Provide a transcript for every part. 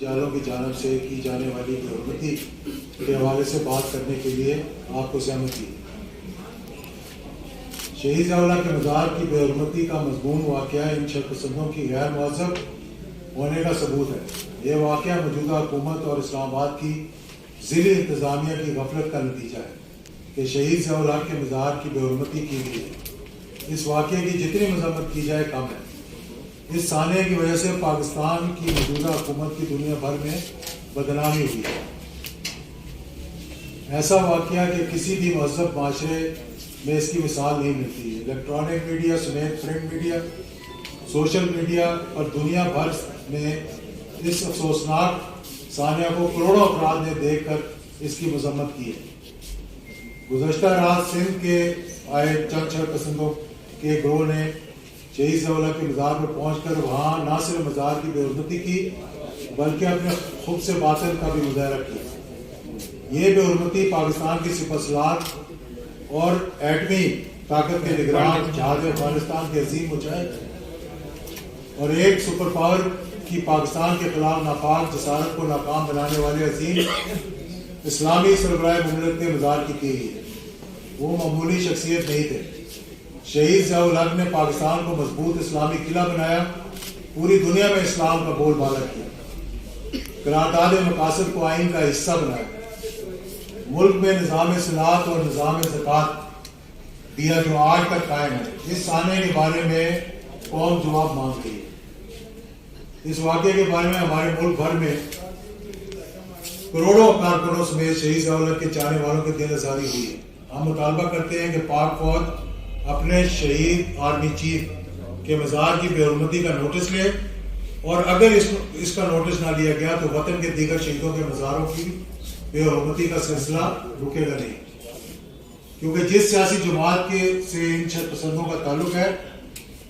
جالوں کی جانب سے کی جانے والی بے حرمتی کے حوالے سے بات کرنے کے لیے آپ کو سہمت کی۔ شہید ضیاء الحق کے مزار کی بے حرمتی کا مضمون واقعہ ان شرپسندوں کی غیر مہذب ہونے کا ثبوت ہے۔ یہ واقعہ موجودہ حکومت اور اسلام آباد کی ضلعی انتظامیہ کی غفلت کا نتیجہ ہے کہ شہید ضیاء الحق کے مزار کی بے حرمتی کی گئی ہے۔ اس واقعے کی جتنی مذمت کی جائے کم ہے۔ اس سانحے کی وجہ سے پاکستان کی موجودہ حکومت کی دنیا بھر میں بدنامی ہوئی ہے۔ ایسا واقعہ کہ کسی بھی مہذب معاشرے میں اس کی مثال نہیں ملتی ہے۔ الیکٹرانک میڈیا سمیت پرنٹ میڈیا، سوشل میڈیا اور دنیا بھر میں اس افسوسناک سانحہ کو کروڑوں افراد نے دیکھ کر اس کی مذمت کی ہے۔ گزشتہ رات سندھ کے آئے چند شرپسندوں کے گروہ نے شہید ضیاء الحق کے مزار پر پہنچ کر وہاں نہ صرف مزار کی بے حرمتی کی بلکہ اپنے خود سے باطل کا بھی مظاہرہ کیا۔ یہ بے حرمتی پاکستان کی سپہ سالار اور ایٹمی طاقت کے نگران جہاز افغانستان کی عظیم اونچائی اور ایک سپر پاور کی پاکستان کے خلاف ناپاک جسارت کو ناکام بنانے والے عظیم اسلامی سربراہ مملکت کے مزار کی گئی ہے۔ وہ معمولی شخصیت نہیں تھے۔ شہید ضیاء الحق نے پاکستان کو مضبوط اسلامی قلعہ بنایا، پوری دنیا میں اسلام کا بول بالا کیا، قرارداد مقاصد کو آئین کا حصہ بنایا، ملک میں نظام صلاحت اور نظام زکوٰۃ دیا جو آج تک قائم ہے۔ اس سانحے کے بارے میں قوم جواب مانگ رہی ہے۔ اس واقعے کے بارے میں ہمارے ملک بھر میں کروڑوں کارکنوں سمیت شہید ضیاء الحق کے چاہنے والوں کے دل آزاری ہوئی ہے۔ ہم مطالبہ کرتے ہیں کہ پاک فوج اپنے شہید آرمی چیف کے مزار کی بے حرمتی کا نوٹس لے، اور اگر اس کا نوٹس نہ لیا گیا تو وطن کے دیگر شہیدوں کے مزاروں کی بے حرمتی کا سلسلہ رکے گا نہیں، کیونکہ جس سیاسی جماعت کے سے ان شرپسندوں کا تعلق ہے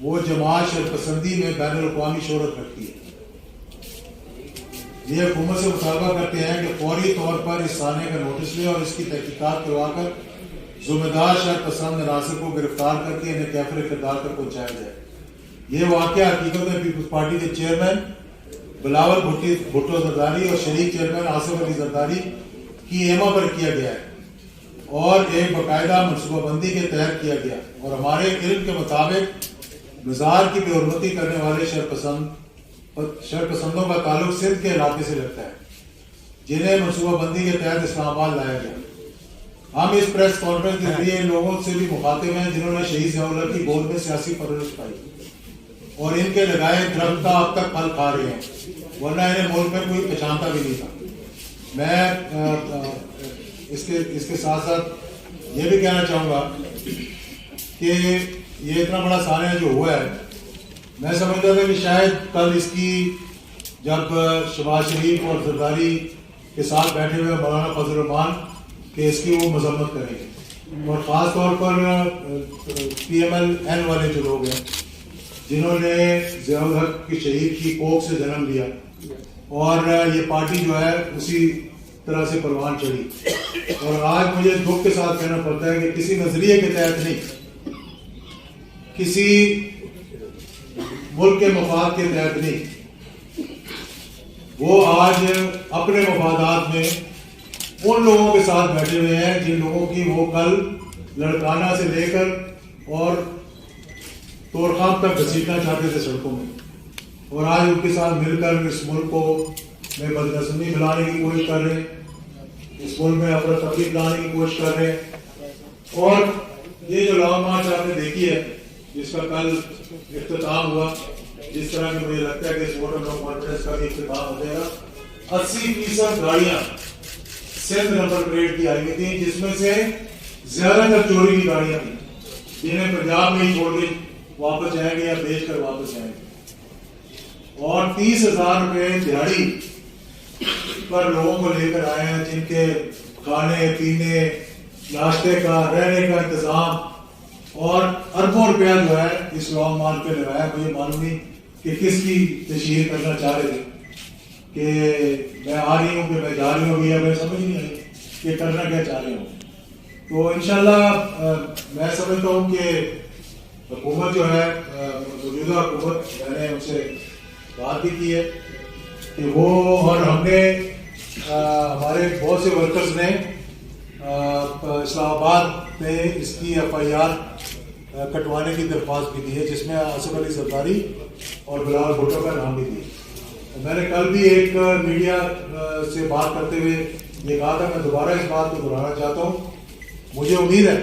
وہ جماعت شرپسندی میں بین الاقوامی شہرت رکھتی ہے۔ یہ حکومت سے مطالبہ کرتے ہیں کہ فوری طور پر اس سانحے کا نوٹس لے اور اس کی تحقیقات کروا کر ذمہ دار شرپسند عناصر کو گرفتار کر کے انہیں کیفر کردار تک پہنچایا جائے۔ یہ واقعہ حقیقت میں پیپلز پارٹی کے چیئرمین بلاول بھٹو زرداری اور شریک چیئرمین آصف علی زرداری کی ایما پر کیا گیا ہے اور ایک باقاعدہ منصوبہ بندی کے تحت کیا گیا، اور ہمارے علم کے مطابق مزار کی بے حرمتی کرنے والے شرپسندوں کا تعلق سندھ کے علاقے سے لگتا ہے، جنہیں منصوبہ بندی کے تحت اسلام آباد لایا گیا۔ ہم اس پریس کانفرنس کے ذریعے ان لوگوں سے بھی مخاطب ہیں جنہوں نے شہید ضیاء الحق کی گود میں سیاسی پرورش پائی اور ان کے لگائے درخت کا اب تک پھل کھا رہے ہیں، ورنہ انہیں ملک میں کوئی پہچانتا بھی نہیں تھا۔ میں اس کے ساتھ ساتھ یہ بھی کہنا چاہوں گا کہ یہ اتنا بڑا سانحہ جو ہوا ہے، میں سمجھتا تھا کہ شاید کل اس کی جب شہباز شریف اور زرداری کے ساتھ بیٹھے ہوئے مولانا فضل الرحمان کہ اس کی وہ مذمت کریں گے، اور خاص طور پر پی ایم ایل این والے جو لوگ ہیں جنہوں نے ضیاء الحق کی شہید کی کوکھ سے جنم لیا، اور یہ پارٹی جو ہے اسی طرح سے پروان چڑھی، اور آج مجھے دکھ کے ساتھ کہنا پڑتا ہے کہ کسی نظریے کے تحت نہیں، کسی ملک کے مفاد کے تحت نہیں، وہ آج اپنے مفادات میں ان لوگوں کے ساتھ بیٹھے ہوئے ہیں جن لوگوں کی وہ کل لڑکانہ سے لے کر اور توڑخام تک گھسیٹنا چاہتے تھے سڑکوں میں، اور آج ان کے ساتھ مل کر اس ملک کو میں بدنظمی پھیلانے کی کوشش کر رہے ہیں، اس ملک میں افراتفری پھیلانے کی کوشش کر رہے ہیں۔ اور یہ جو لانگ مارچ آپ نے دیکھی ہے جس کا کل اختتام ہوا، جس طرح کہ مجھے لگتا ہے کہ اس ووٹ آف نو کانفیڈنس کا بھی اختتام ہو جائے گا، 80% گاڑیاں سندھ نمبر پلیٹ کی آئی ہوئی تھی، جس میں سے زیادہ تر چوری کی گاڑیاں تھیں جنہیں پنجاب میں ہی چھوڑ کے واپس جائیں گے یا بیچ کر واپس جائیں گے، اور 30,000 روپے دیہڑی پر لوگوں کو لے کر آئے ہیں جن کے کھانے پینے ناشتے کا رہنے کا انتظام اور اربوں روپیہ جو ہے اس لانگ مارچ پہ لگایا۔ مجھے معلوم نہیں کہ کس کی تشہیر کرنا چاہ رہے تھے، کہ میں آ رہی ہوں کہ میں جا رہی ہوں، یا میں سمجھ نہیں آئی کہ کرنا کیا چاہ رہے ہوں۔ تو انشاءاللہ میں سمجھتا ہوں کہ حکومت جو ہے موجودہ حکومت، میں نے ان سے بات بھی کی ہے کہ وہ اور ہم نے ہمارے بہت سے ورکرز نے اسلام آباد میں اس کی FIR کٹوانے کی درخواست بھی دی ہے، جس میں آصف علی زرداری اور بلاول بھٹو کا نام بھی دیا۔ میں نے کل بھی ایک میڈیا سے بات کرتے ہوئے یہ کہا تھا، میں دوبارہ اس بات کو دہرانا چاہتا ہوں، مجھے امید ہے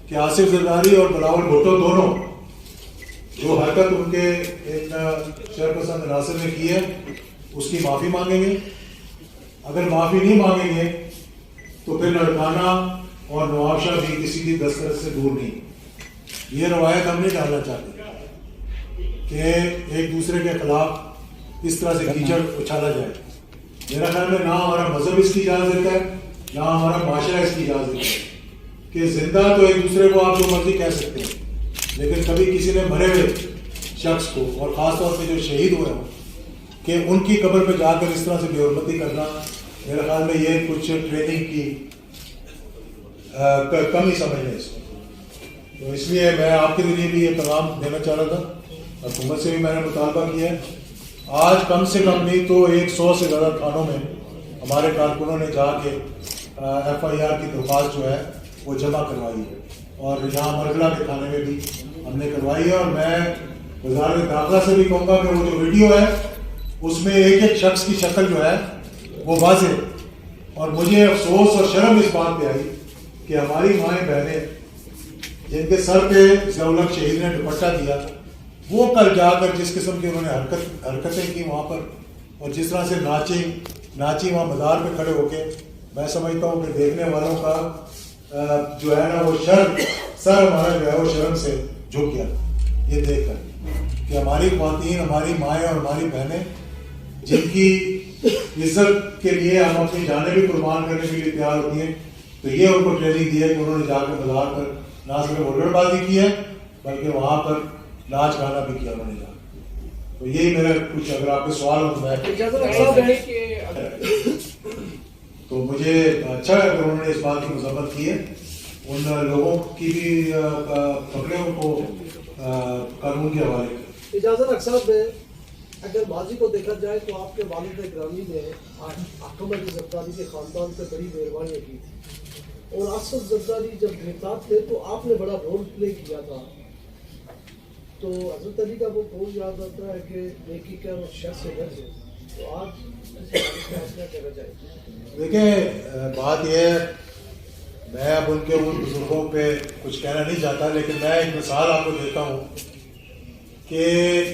کہ آصف زرداری اور بلاول بھٹو دونوں جو حرکت ان کے ایک شہرپسند عناصر نے کی ہے اس کی معافی مانگیں گے۔ اگر معافی نہیں مانگیں گے تو پھر لڑکانہ اور نواب شاہ بھی کسی کی دسترس سے دور نہیں۔ یہ روایت ہم نہیں ڈالنا چاہتے کہ ایک دوسرے کے خلاف اس طرح سے کیچڑ اچھالا جائے۔ میرا خیال میں نہ ہمارا مذہب اس کی اجازت دیتا ہے، نہ ہمارا معاشرہ اس کی اجازت دیتا ہے کہ زندہ تو ایک دوسرے کو آپ جو مرضی کہہ سکتے ہیں، لیکن کبھی کسی نے مرے ہوئے شخص کو، اور خاص طور پہ جو شہید ہوئے ہوں، کہ ان کی قبر پہ جا کر اس طرح سے بے حرمتی کرنا، میرے خیال میں یہ کچھ ٹریننگ کی کمی سمجھنے اس کو۔ تو اس لیے میں آپ کے ذریعے بھی یہ پیغام دینا چاہ رہا تھا، حکومت سے بھی میں نے مطالبہ کیا ہے، آج کم سے کم نہیں تو 100 سے زیادہ تھانوں میں ہمارے کارکنوں نے جا کے FIR کی درخواست جو ہے وہ جمع کروائی ہے، اور یہاں مرغلہ کے تھانے میں بھی ہم نے کروائی ہے۔ اور میں وزارت داخلہ سے بھی کہوں گا کہ وہ جو ویڈیو ہے اس میں ایک ایک شخص کی شکل جو ہے وہ واضح ہے، اور مجھے افسوس اور شرم اس بات پہ آئی کہ ہماری مائیں بہنیں جن کے سر پہ ضیاءالحق شہید نے دوپٹہ دیا، وہ کل جا کر جس قسم کی انہوں نے حرکتیں کی وہاں پر، اور جس طرح سے ناچی وہاں مزار پہ کھڑے ہو کے، میں سمجھتا ہوں کہ دیکھنے والوں کا جو ہے نا وہ سر ہمارا جو ہے وہ شرم سے جھک گیا یہ دیکھ کر کہ ہماری خواتین، ہماری مائیں اور ہماری بہنیں جن کی عزت کے لیے ہم اپنی جانیں بھی قربان کرنے کے لیے تیار ہوتی ہیں، تو یہ ان کو ٹریننگ دی ہے کہ انہوں نے جا کے مزار پر نہ صرف ہولڈر بازی کی ہے بلکہ وہاں پر ناچ گانا بھی کیا انہوں نے جا۔ تو یہی میرا کچھ، اگر آپ کے سوال ہو تو مجھے اچھا ہے اگر انہوں نے اس بات کی مذمت کی ہے، ان لوگوں کی بھی پکڑے ان کو قانون کے حوالے کریں۔ اجازت صاحب، اگر ماضی کو دیکھا جائے تو آپ کے والد گرامی نے حاکم علی زرداری کے خاندان پہ بڑی مہربانی کی تھی، اور آصف زرداری جب گرفتار تھے تو آپ نے بڑا رول پلے کیا تھا، تو حضرت علی کا وہ قول یاد آتا ہے کہ نیکی کر اور شر سے بچ، تو آج کیا کہنا چاہیے؟ دیکھیں بات یہ ہے، میں اب ان کے بزرگوں پہ کچھ کہنا نہیں چاہتا، لیکن میں ایک مثال آپ کو دیتا ہوں کہ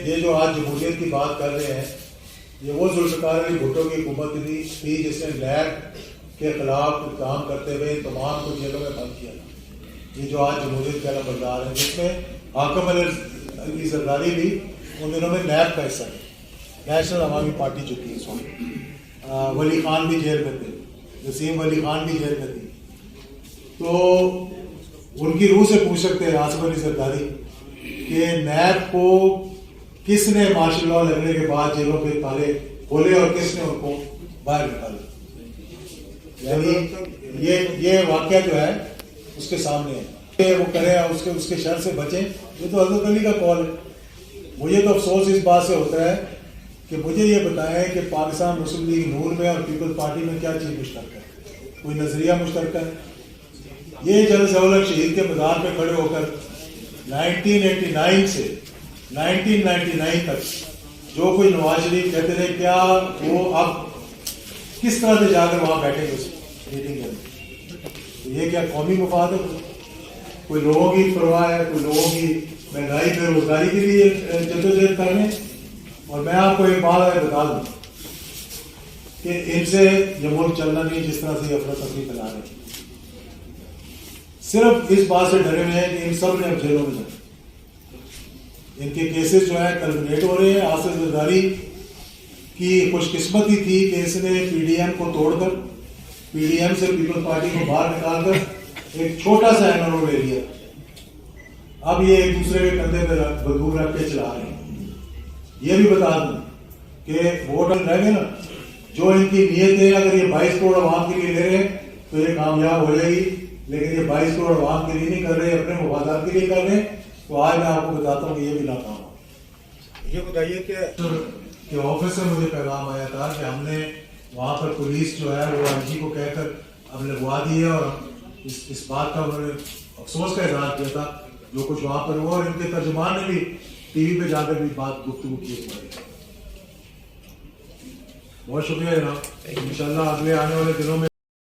یہ جو آج جمہوریت کی بات کر رہے ہیں، یہ وہ ذوالفقار علی بھٹو کی حکومت تھی جس نے نیب کے خلاف کام کرتے ہوئے تمام کو جیلوں میں بند کیا تھا۔ یہ جو آج جمہوریت کے علم بردار ہیں، جس میں حاکم علی زرداری بھی ان دنوں میں نیب کا حصہ ہے، نیشنل عوامی پارٹی جو تھی اس وقت، ولی خان بھی جیل میں تھے، وسیم ولی خان بھی جیل میں تھی۔ تو ان کی روح سے پوچھ سکتے ہیں آصف علی زرداری کہ نیب کو کس نے مارشل لاء لگنے کے بعد جیلوں کے تالے کھولے اور کس نے ان کو باہر نکالے؟ یعنی یہ واقعہ جو ہے اس کے سامنے ہے، وہ کرے اس کے شر سے بچیں، یہ تو حضرت علی کا قول ہے۔ مجھے تو افسوس اس بات سے ہوتا ہے کہ مجھے یہ بتائیں کہ پاکستان مسلم لیگ نون میں اور پیپلز پارٹی میں کیا چیز مشترکہ ہے؟ کوئی نظریہ مشترکہ ہے؟ یہ جنرل ضیاءالحق شہید کے مزار پہ کھڑے ہو کر 1989 سے 1999 تک جو کوئی نواز شریف کہتے رہے، کیا وہ اب کس طرح سے جا کر وہاں بیٹھے گے اس میٹنگ میں؟ یہ کیا قومی مفاد ہے؟ کوئی لوگوں کی پرواہ ہے؟ کوئی لوگوں کی مہنگائی بے روزگاری کے لیے جدوجہد کرنے؟ اور میں آپ کو ایک بات بتا دوں کہ ان سے یہ ملک چلنا نہیں جس طرح سے افراتفری پھیلا رہے ہیں، صرف اس بات سے ڈرے ہوئے ہیں کہ ان سب نے اب جیلوں میں جانا، ان کے کیسز جو ہیں کلمنیٹ ہو رہے ہیں۔ آصف زرداری کی خوش قسمتی تھی کہ اس نے پی ڈی ایم کو توڑ کر، پی ڈی ایم سے پیپلز پارٹی کو باہر نکال کر ایک چھوٹا سا اینرو لے لیا، اب یہ ایک دوسرے کے کندھے پہ بندوق رکھ کے چلا رہے ہیں۔ یہ بھی بتا دوں کہ ووٹ رہ گئے نا، جو ان کی نیت ہے، اگر یہ 22 کروڑ عوام کے لیے لے رہے ہیں تو یہ کامیاب ہو جائے گی، لیکن یہ 22 کروڑ عوام کے لیے نہیں کر رہے، اپنے مفادات کے لیے کر رہے ہیں، تو آج میں آپ کو بتاتا ہوں کہ یہ بھی ناکام ہو۔ یہ بتائیے کہ کے آفس سے مجھے پیغام آیا تھا کہ ہم نے وہاں پر پولیس جو ہے وہ آئی جی کو کہہ کر ہم لگوا دی ہے، اور اس بات کا انہوں نے افسوس کا اظہار کیا تھا جو کچھ وہاں پر ہوا، اور ان کے ترجمان نے بھی ٹی وی پہ جا کر بھی بات گفتگو کی اس بارے میں۔ بہت شکریہ جناب، انشاءاللہ اگلے آنے والے دنوں میں